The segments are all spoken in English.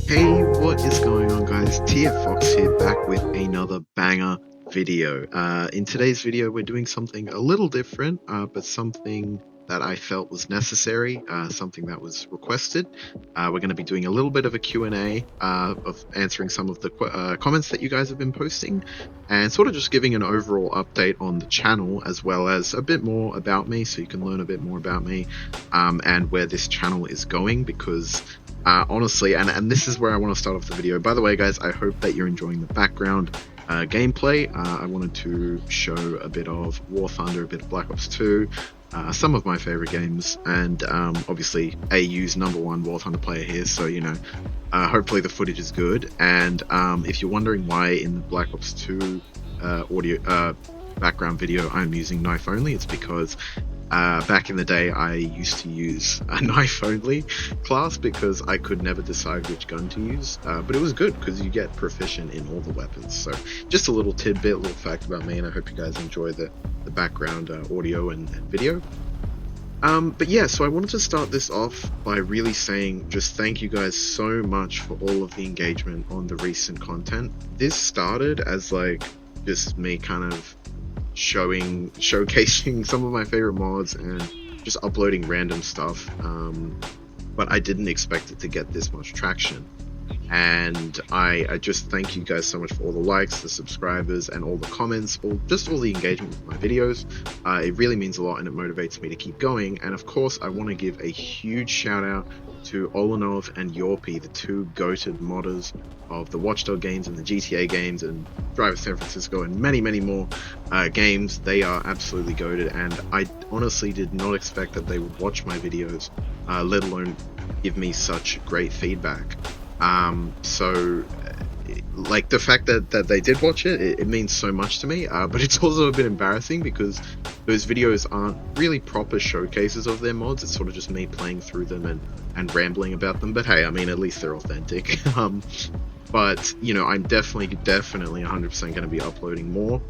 Hey, what is going on, guys? Fox here, back with another banger video. In today's video, we're doing something a little different, but something that I felt was necessary, something that was requested. We're going to be doing a little bit of a Q&A, of answering some of the comments that you guys have been posting, and sort of just giving an overall update on the channel, as well as a bit more about me, so you can learn a bit more about me, and where this channel is going, because honestly, and this is where I want to start off the video. By the way, guys, I hope that you're enjoying the background gameplay. I wanted to show a bit of War Thunder, a bit of Black Ops 2, some of my favorite games, and obviously AU's #1 War Thunder player here, so you know, hopefully the footage is good. And if you're wondering why in the Black Ops 2 audio background video I'm using knife only, it's because back in the day, I used to use a knife-only class because I could never decide which gun to use, but it was good because you get proficient in all the weapons. So just a little tidbit, little fact about me, and I hope you guys enjoy the background audio and video. But yeah, so I wanted to start this off by really saying just thank you guys so much for all of the engagement on the recent content. This started as like just me kind of showcasing some of my favorite mods and just uploading random stuff, but I didn't expect it to get this much traction. And I just thank you guys so much for all the likes, the subscribers, and all the comments, just all the engagement with my videos. It really means a lot, and it motivates me to keep going. And of course, I want to give a huge shout out to Olanov and Yorpie, the two goated modders of the Watchdog games and the GTA games and Drive San Francisco and many more games. They are absolutely goated, and I honestly did not expect that they would watch my videos, let alone give me such great feedback. So like the fact that they did watch it means so much to me, but it's also a bit embarrassing because those videos aren't really proper showcases of their mods. It's sort of just me playing through them and rambling about them, but hey, I mean, at least they're authentic. But you know, I'm definitely 100% going to be uploading more,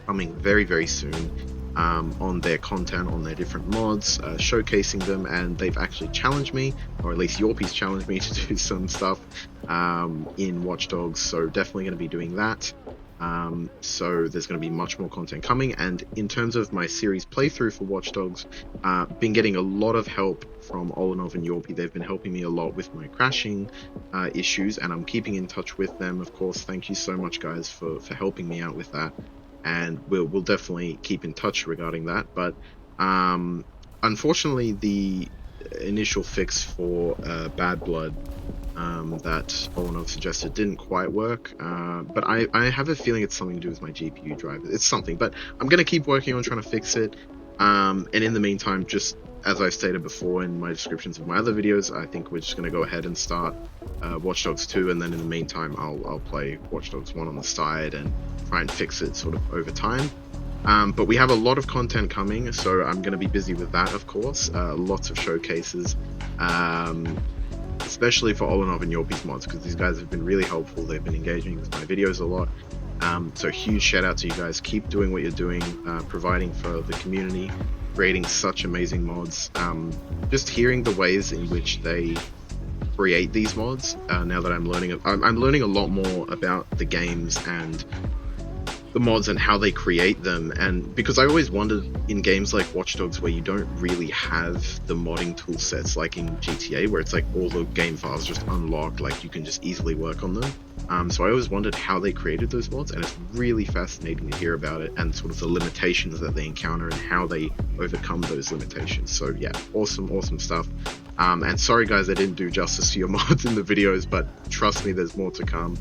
coming very soon, on their content, on their different mods, showcasing them. And they've actually challenged me, or at least Yorpie's challenged me to do some stuff in Watch Dogs, so definitely going to be doing that. So there's going to be much more content coming. And in terms of my series playthrough for Watch Dogs, been getting a lot of help from Olanov and Yorpie. They've been helping me a lot with my crashing issues, and I'm keeping in touch with them. Of course, thank you so much, guys, for helping me out with that, and we'll definitely keep in touch regarding that. But unfortunately, the initial fix for Bad Blood that Olanov suggested didn't quite work, but I have a feeling it's something to do with my GPU driver. It's something, but I'm going to keep working on trying to fix it, and in the meantime, just as I stated before in my descriptions of my other videos, I think we're just going to go ahead and start Watch Dogs 2, and then in the meantime I'll play Watch Dogs 1 on the side and try and fix it sort of over time. But we have a lot of content coming, so I'm going to be busy with that, of course. Lots of showcases, especially for Olanov and Yorpie's mods, because these guys have been really helpful. They've been engaging with my videos a lot. So huge shout out to you guys. Keep doing what you're doing, providing for the community, creating such amazing mods. Just hearing the ways in which they create these mods, now that I'm learning a lot more about the games and the mods and how they create them. And because I always wondered in games like Watch Dogs, where you don't really have the modding tool sets like in GTA, where it's like all the game files just unlocked, like you can just easily work on them. So I always wondered how they created those mods, and it's really fascinating to hear about it and sort of the limitations that they encounter and how they overcome those limitations. So yeah, awesome stuff. And sorry guys, I didn't do justice to your mods in the videos, but trust me, there's more to come.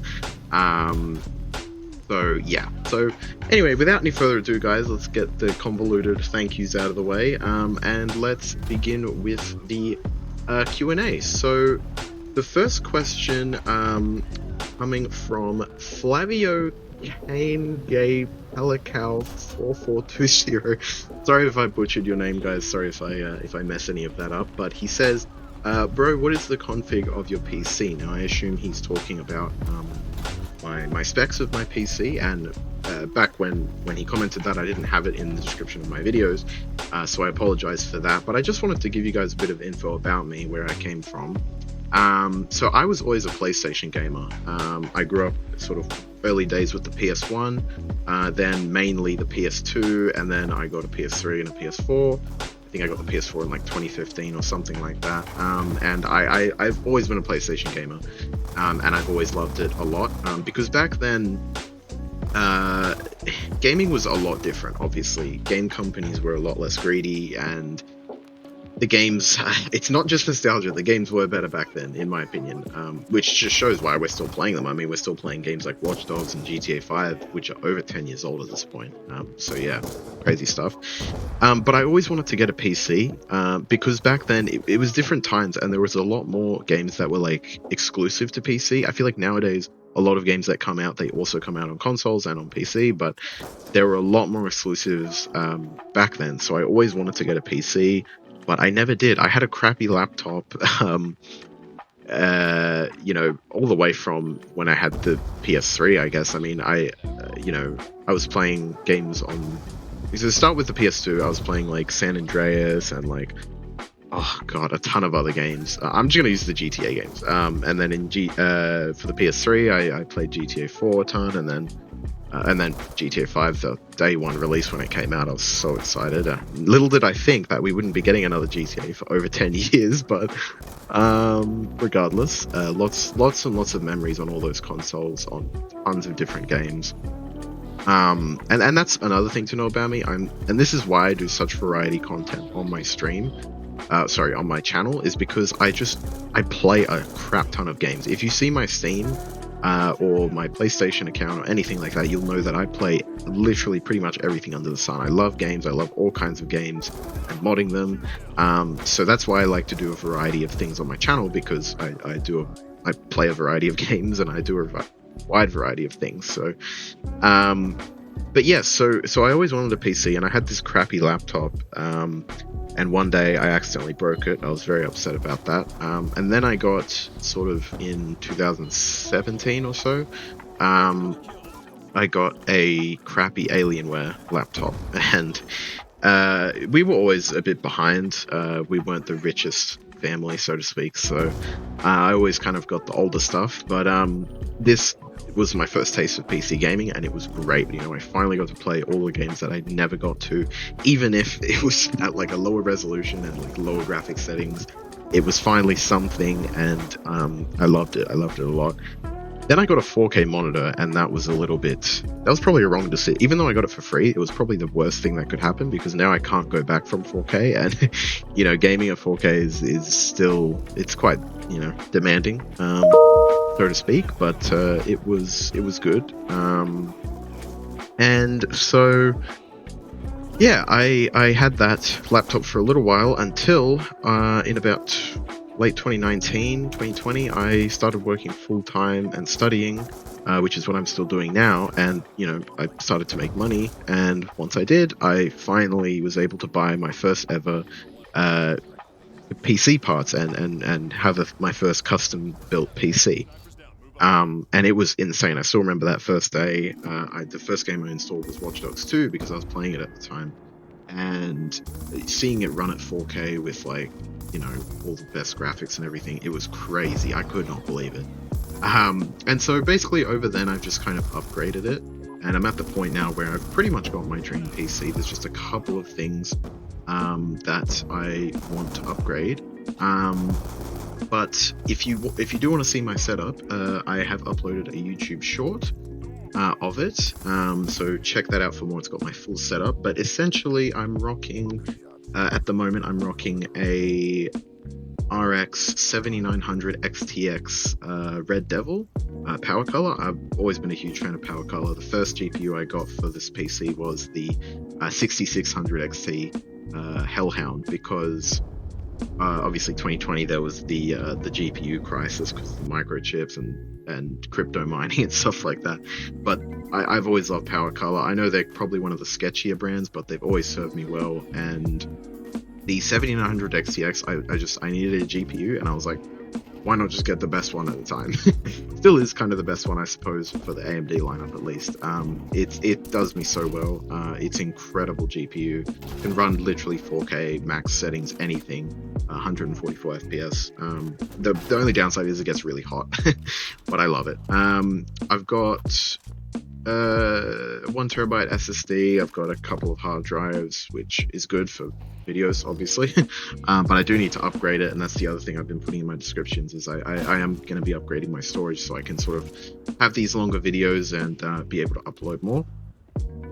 So yeah, so anyway, without any further ado, guys, let's get the convoluted thank yous out of the way, and let's begin with the Q&A. So the first question coming from Flavio Kane Gay Pelical 4420. Sorry if I butchered your name, guys. Sorry if I mess any of that up. But he says, bro, what is the config of your PC? Now I assume he's talking about my specs of my PC, and back when he commented that, I didn't have it in the description of my videos, so I apologize for that. But I just wanted to give you guys a bit of info about me, where I came from. So I was always a PlayStation gamer. I grew up sort of early days with the PS1, then mainly the PS2, and then I got a PS3 and a PS4. I think I got the PS4 in like 2015 or something like that. And I've always been a PlayStation gamer, and I've always loved it a lot, because back then, gaming was a lot different. Obviously, game companies were a lot less greedy, and the games, it's not just nostalgia, the games were better back then, in my opinion, which just shows why we're still playing them. I mean, we're still playing games like Watch Dogs and GTA 5, which are over 10 years old at this point. So yeah, crazy stuff. But I always wanted to get a PC, because back then it was different times, and there was a lot more games that were like exclusive to PC. I feel like nowadays, a lot of games that come out, they also come out on consoles and on PC, but there were a lot more exclusives back then. So I always wanted to get a PC, but I never did. I had a crappy laptop, you know, all the way from when I had the PS3, I guess. I mean, you know, I was playing games on... To start with the PS2, I was playing like San Andreas and like, oh god, a ton of other games. I'm just gonna use the GTA games. And then for the PS3, I played GTA 4 a ton, and then GTA 5, the day one release when it came out. I was so excited. Little did I think that we wouldn't be getting another GTA for over 10 years, but regardless, lots and lots of memories on all those consoles, on tons of different games. And that's another thing to know about me. And this is why I do such variety content on my stream. On my channel, is because I play a crap ton of games. If you see my Steam, or my PlayStation account or anything like that, you'll know that I play literally pretty much everything under the sun. I love games. I love all kinds of games and modding them. So that's why I like to do a variety of things on my channel, because I play a variety of games, and I do a wide variety of things. So, but yeah, so I always wanted a PC, and I had this crappy laptop. And one day I accidentally broke it. I was very upset about that. And then I got, sort of in 2017 or so, I got a crappy Alienware laptop. And we were always a bit behind. We weren't the richest family, so to speak. So I always kind of got the older stuff. But this was my first taste of PC gaming, and it was great. You know, I finally got to play all the games that I never got to, even if it was at like a lower resolution and like lower graphic settings. It was finally something, and I loved it. I loved it a lot. Then I got a 4K monitor, and that was probably a wrong decision. Even though I got it for free, it was probably the worst thing that could happen, because now I can't go back from 4K, and you know, gaming at 4K is still, it's quite, you know, demanding, so to speak, but it was good. And so yeah, I had that laptop for a little while, until in about late 2019, 2020, I started working full-time and studying, which is what I'm still doing now. And, you know, I started to make money. And once I did, I finally was able to buy my first ever PC parts and have my first custom-built PC. And it was insane. I still remember that first day. The first game I installed was Watch Dogs 2, because I was playing it at the time. And seeing it run at 4K with, like, you know, all the best graphics and everything, it was crazy. I could not believe it. And so basically over then I've just kind of upgraded it, and I'm at the point now where I've pretty much got my dream PC. There's just a couple of things that I want to upgrade. But if you do want to see my setup, I have uploaded a YouTube short of it, so check that out for more. It's got my full setup, but essentially I'm rocking, at the moment I'm rocking a RX 7900 XTX Red Devil power color. I've always been a huge fan of power color. The first GPU I got for this PC was the 6600 XT Hellhound, because obviously 2020 there was the GPU crisis because of the microchips and crypto mining and stuff like that. But I've always loved power color. I know they're probably one of the sketchier brands, but they've always served me well. And the 7900 XTX, I needed a GPU, and I was like, why not just get the best one at the time? Still is kind of the best one, I suppose, for the AMD lineup at least. It does me so well. It's incredible GPU. Can run literally 4K max settings, anything, 144 FPS. The only downside is it gets really hot, but I love it. I've got 1TB SSD. I've got a couple of hard drives, which is good for videos, obviously. But I do need to upgrade it, and that's the other thing I've been putting in my descriptions is I am going to be upgrading my storage so I can sort of have these longer videos and be able to upload more.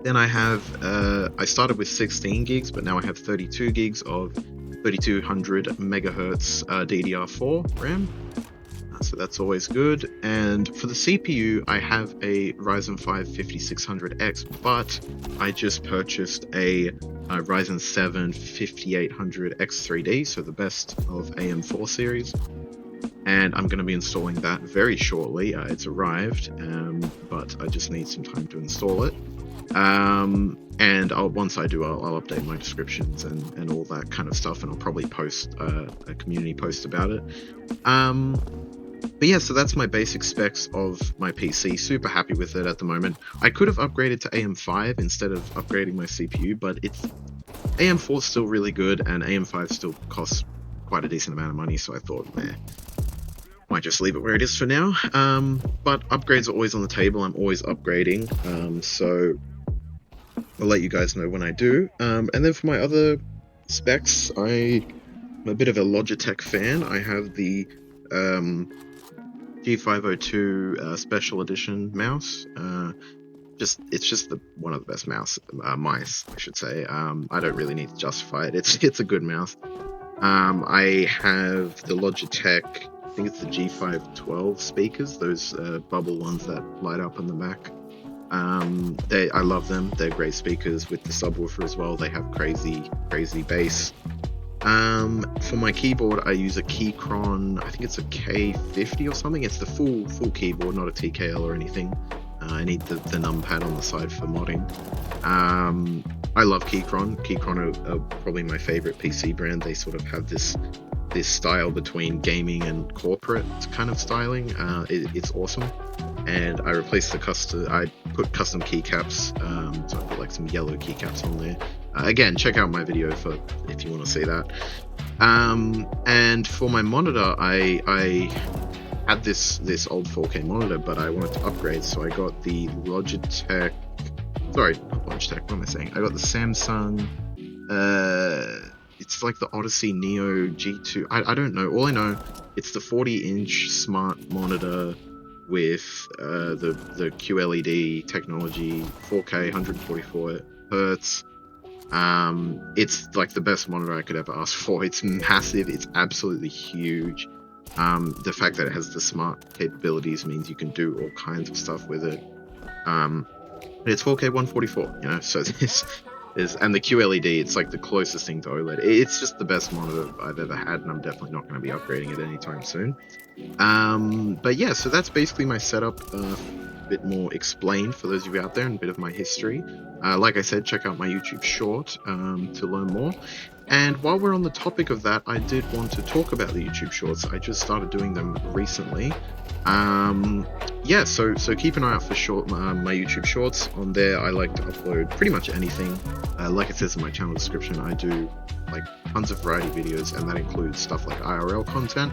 Then I have I started with 16 gigs, but now I have 32 gigs of 3200 megahertz DDR4 RAM. So that's always good. And for the CPU, I have a Ryzen 5 5600X, but I just purchased a Ryzen 7 5800 X3D, so the best of AM4 series. And I'm going to be installing that very shortly. It's arrived, but I just need some time to install it. And once I do, I'll update my descriptions and all that kind of stuff, and I'll probably post a community post about it. But yeah, so that's my basic specs of my PC. Super happy with it at the moment. I could have upgraded to AM5 instead of upgrading my CPU, but AM4 is still really good, and AM5 still costs quite a decent amount of money, so I thought, might just leave it where it is for now. But upgrades are always on the table. I'm always upgrading, so I'll let you guys know when I do. And then for my other specs, I'm a bit of a Logitech fan. I have the G502 Special Edition mouse. It's just one of the best mice, I should say. I don't really need to justify it. It's a good mouse. I have the Logitech, I think it's the G512 speakers, those bubble ones that light up on the back. I love them. They're great speakers with the subwoofer as well. They have crazy bass. For my keyboard, I use a Keychron, I think it's a K50 or something. It's the full keyboard, not a TKL or anything. I need the numpad on the side for modding. I love Keychron. Keychron are probably my favorite PC brand. They sort of have this style between gaming and corporate kind of styling. It's awesome. And I replaced I put custom keycaps, so I put like some yellow keycaps on there. Again, check out my video if you want to see that. And for my monitor, I had this old 4K monitor, but I wanted to upgrade, so I got the Logitech. Sorry, not Logitech. What am I saying? I got the Samsung. It's like the Odyssey Neo G2. I don't know. All I know, it's the 40-inch smart monitor with the QLED technology, 4K, 144 hertz. It's like the best monitor I could ever ask for. It's massive. It's absolutely huge. The fact that it has the smart capabilities means you can do all kinds of stuff with it. It's 4K 144, so this is, and the QLED, it's like the closest thing to OLED. It's just the best monitor I've ever had, and I'm definitely not going to be upgrading it anytime soon. But yeah, so that's basically my setup, a bit more explained for those of you out there, and a bit of my history. Like I said, check out my YouTube short to learn more. And while we're on the topic of that, I did want to talk about the YouTube shorts. I just started doing them recently. Yeah, so keep an eye out for my YouTube shorts. On there, I like to upload pretty much anything. Like it says in my channel description, I do like tons of variety videos, and that includes stuff like IRL content.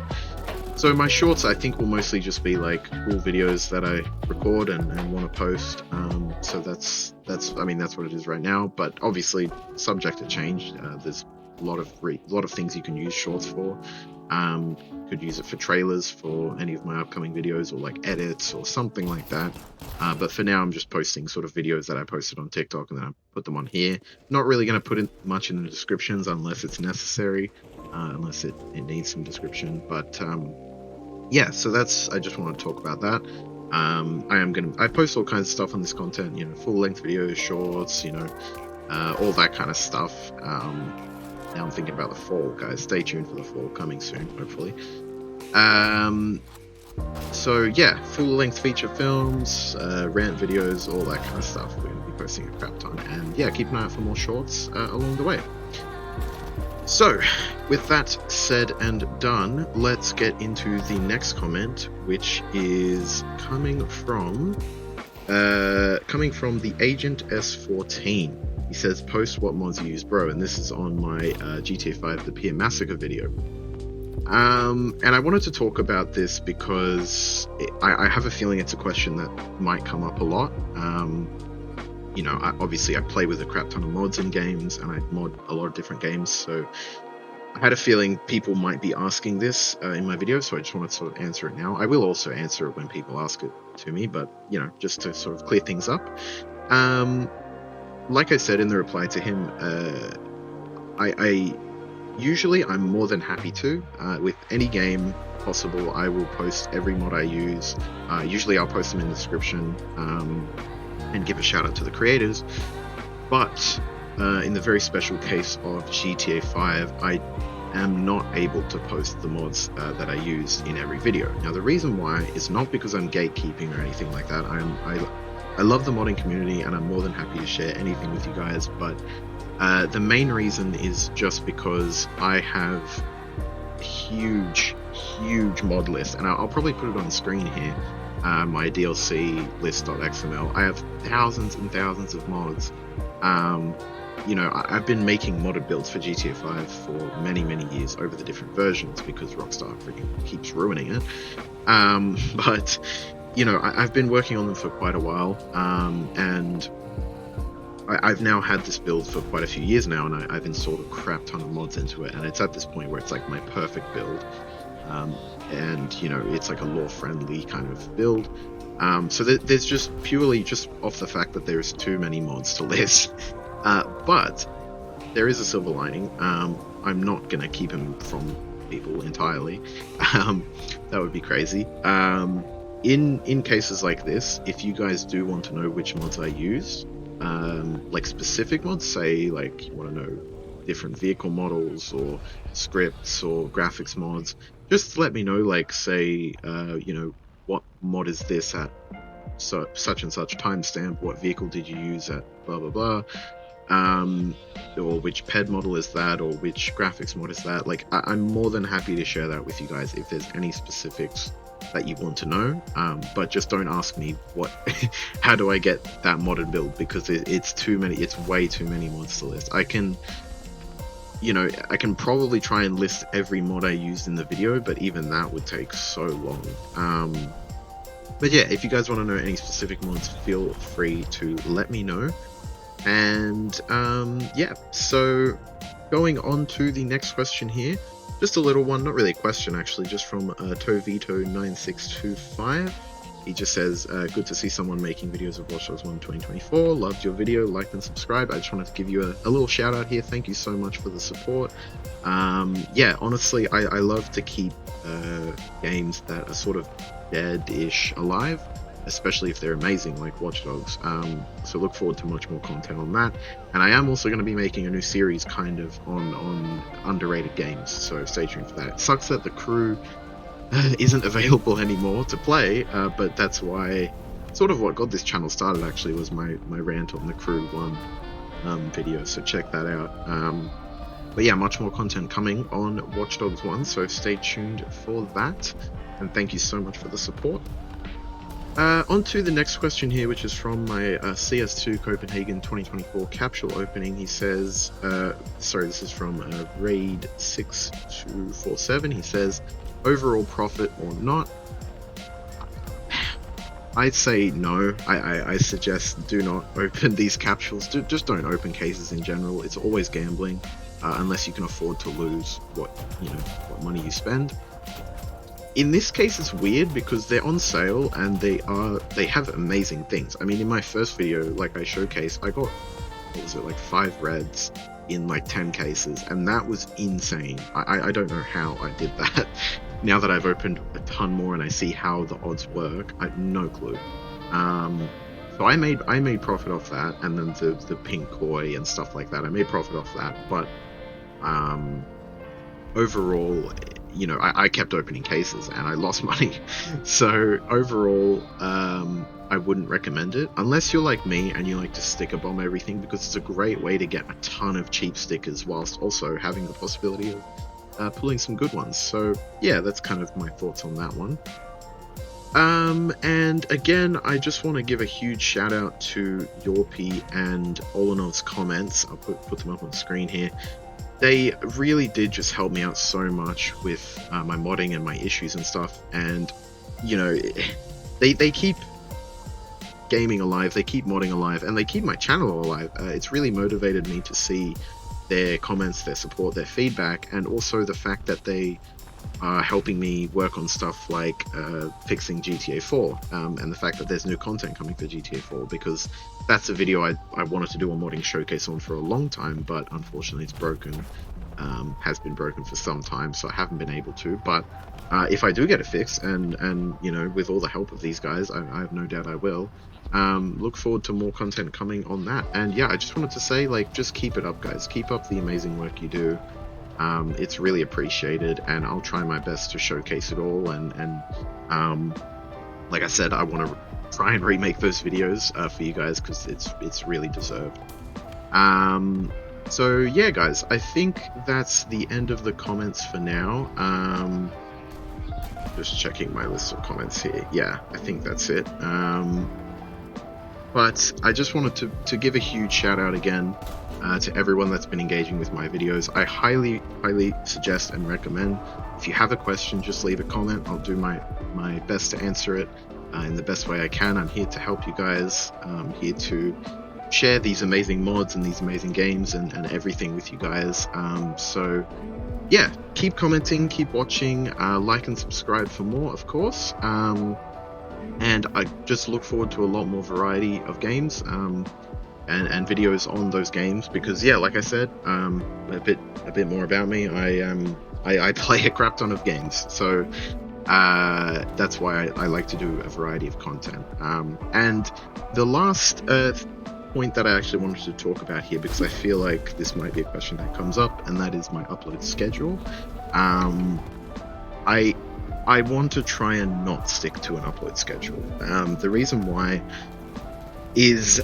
So my shorts, I think, will mostly just be like cool videos that I record and want to post. So that's what it is right now. But obviously, subject to change. There's a lot of things you can use shorts for. Could use it for trailers for any of my upcoming videos, or like edits or something like that. But for now, I'm just posting sort of videos that I posted on TikTok, and then I put them on here. Not really going to put much in the descriptions unless it's necessary, unless it needs some description. But yeah, so I just want to talk about that. I post all kinds of stuff on this content, full length videos, shorts, all that kind of stuff. Now I'm thinking about the fall, guys. Stay tuned for the fall coming soon, hopefully. So yeah, full-length feature films, rant videos, all that kind of stuff. We're going to be posting a crap ton. And yeah, keep an eye out for more shorts along the way. So, with that said and done, let's get into the next comment, which is coming from the Agent S14. He says, "Post what mods you use, bro," and this is on my GTA 5 The Pier Massacre video. And I wanted to talk about this because I have a feeling it's a question that might come up a lot. You know, obviously I play with a crap ton of mods in games, and I mod a lot of different games, so I had a feeling people might be asking this in my video, so I just wanted to sort of answer it now. I will also answer it when people ask it to me, but, you know, just to sort of clear things up. Like I said in the reply to him, usually I'm more than happy to. With any game possible, I will post every mod I use. Usually I'll post them in the description, and give a shout out to the creators, but in the very special case of GTA 5, I am not able to post the mods that I use in every video. Now, the reason why is not because I'm gatekeeping or anything like that. I love the modding community, and I'm more than happy to share anything with you guys, but the main reason is just because I have a huge mod list, and I'll probably put it on the screen here. My DLC list.xml. I have thousands and thousands of mods. You know, I've been making modded builds for GTA 5 for many years over the different versions because Rockstar freaking keeps ruining it. But, you know, I've been working on them for quite a while, and I've now had this build for quite a few years now, and I've installed a crap ton of mods into it, and it's at this point where it's like my perfect build. And, you know, it's like a lore-friendly kind of build. So there's just purely just off the fact that there's too many mods to list. But there is a silver lining. I'm not going to keep him from people entirely. That would be crazy. In cases like this, if you guys do want to know which mods I use, like specific mods, say like you want to know different vehicle models or scripts or graphics mods, just let me know, like say, you know, what mod is this at such and such timestamp, what vehicle did you use at blah blah blah, or which ped model is that, or which graphics mod is that. Like I'm more than happy to share that with you guys if there's any specifics that you want to know, but just don't ask me what how do I get that modded build, because it's too many, it's way too many mods to list. I can, you know, I can probably try and list every mod I used in the video, but even that would take so long. But yeah, if you guys want to know any specific mods, feel free to let me know. And yeah, so going on to the next question here, just a little one, not really a question actually, just from Tovito9625. He just says, good to see someone making videos of Watch Dogs 1 2024. Loved your video, liked and subscribed. I just wanted to give you a little shout out here. Thank you so much for the support. Yeah, honestly, I love to keep games that are sort of dead-ish alive, especially if they're amazing like Watch Dogs. So look forward to much more content on that. And I am also going to be making a new series kind of on underrated games, so stay tuned for that. It sucks that the crew isn't available anymore to play, but that's why, sort of what got this channel started actually, was my rant on the Crew 1 video, so check that out. But yeah, much more content coming on Watch Dogs 1, so stay tuned for that, and thank you so much for the support. On to the next question here, which is from my CS2 Copenhagen 2024 capsule opening. He says, sorry, this is from Raid6247. He says, overall profit or not? I'd say no. I suggest do not open these capsules. Just don't open cases in general. It's always gambling, unless you can afford to lose what money you spend. In this case, it's weird because they're on sale and they have amazing things. I mean, in my first video, like I showcased, I got, what was it, like 5 reds in like 10 cases, and that was insane. I don't know how I did that. Now that I've opened a ton more and I see how the odds work, I have no clue. So I made profit off that, and then the pink koi and stuff like that, I made profit off that. But overall, you know, I kept opening cases and I lost money. So overall, I wouldn't recommend it unless you're like me and you like to sticker bomb everything, because it's a great way to get a ton of cheap stickers whilst also having the possibility of pulling some good ones. So yeah, that's kind of my thoughts on that one. And again, I just want to give a huge shout out to Yorpie and Olanov's comments. I'll put them up on the screen here. They really did just help me out so much with my modding and my issues and stuff. And you know, they keep gaming alive, they keep modding alive, and they keep my channel alive. It's really motivated me to see their comments, their support, their feedback, and also the fact that they are helping me work on stuff like fixing GTA 4, and the fact that there's new content coming for GTA 4, because that's a video I wanted to do a modding showcase on for a long time, but unfortunately it's broken. Has been broken for some time, so I haven't been able to. But if I do get it fixed, and you know, with all the help of these guys, I have no doubt I will. Look forward to more content coming on that. And yeah, I just wanted to say, like, just keep it up, guys. Keep up the amazing work you do. It's really appreciated, and I'll try my best to showcase it all. And like I said, I want to try and remake those videos for you guys, because it's really deserved. So yeah, guys, I think that's the end of the comments for now. Just checking my list of comments here. Yeah, I think that's it. But I just wanted to give a huge shout out again to everyone that's been engaging with my videos. I highly suggest and recommend, if you have a question, just leave a comment. I'll do my best to answer it in the best way I can. I'm here to help you guys. I'm here to share these amazing mods and these amazing games and everything with you guys. So yeah, keep commenting, keep watching, like and subscribe for more, of course. And I just look forward to a lot more variety of games and videos on those games, because yeah, like I said, a bit more about me. I play a crap ton of games, so that's why I like to do a variety of content. And the last point that I actually wanted to talk about here, because I feel like this might be a question that comes up, and that is my upload schedule. I want to try and not stick to an upload schedule. The reason why is,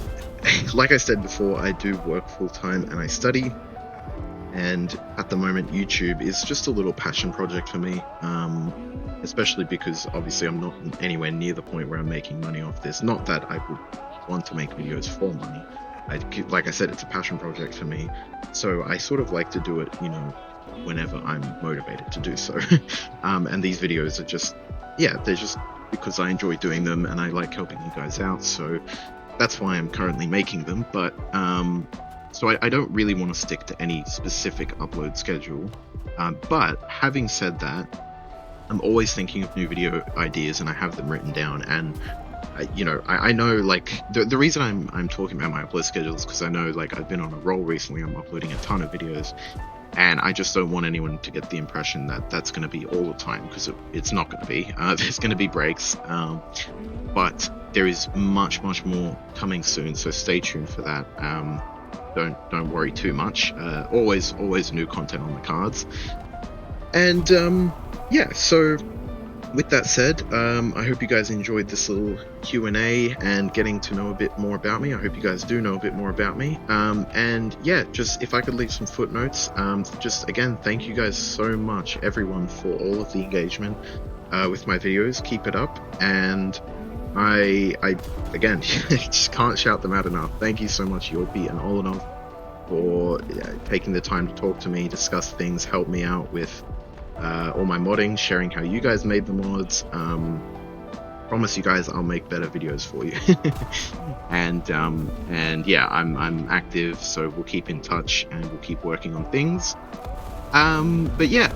like I said before, I do work full-time and I study, and at the moment YouTube is just a little passion project for me, especially because obviously I'm not anywhere near the point where I'm making money off this. Not that I would want to make videos for money. Like I said, it's a passion project for me, so I sort of like to do it, you know, whenever I'm motivated to do so. And these videos are just, yeah, they're just because I enjoy doing them and I like helping you guys out, so that's why I'm currently making them. But so I don't really want to stick to any specific upload schedule, but having said that, I'm always thinking of new video ideas and I have them written down. And you know, I know, like, the reason I'm talking about my upload schedule is because I know, like, I've been on a roll recently. I'm uploading a ton of videos, and I just don't want anyone to get the impression that that's going to be all the time, because it's not going to be. There's going to be breaks, but there is much more coming soon, so stay tuned for that. Don't worry too much. Always new content on the cards. And yeah, so with that said, I hope you guys enjoyed this little Q&A and getting to know a bit more about me. I hope you guys do know a bit more about me. And yeah, just if I could leave some footnotes, just again, thank you guys so much, everyone, for all of the engagement with my videos. Keep it up. And I again, just can't shout them out enough. Thank you so much, Yorpie and Olanov, for taking the time to talk to me, discuss things, help me out with all my modding, sharing how you guys made the mods. Promise you guys I'll make better videos for you. and yeah, I'm active, so we'll keep in touch and we'll keep working on things. But yeah,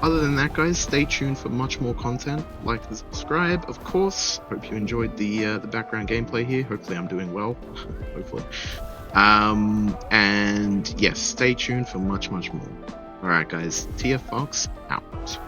other than that, guys, stay tuned for much more content. Like and subscribe, of course. Hope you enjoyed the background gameplay here. Hopefully I'm doing well. Hopefully. And yes, stay tuned for much more. Alright guys, Tia Fox out.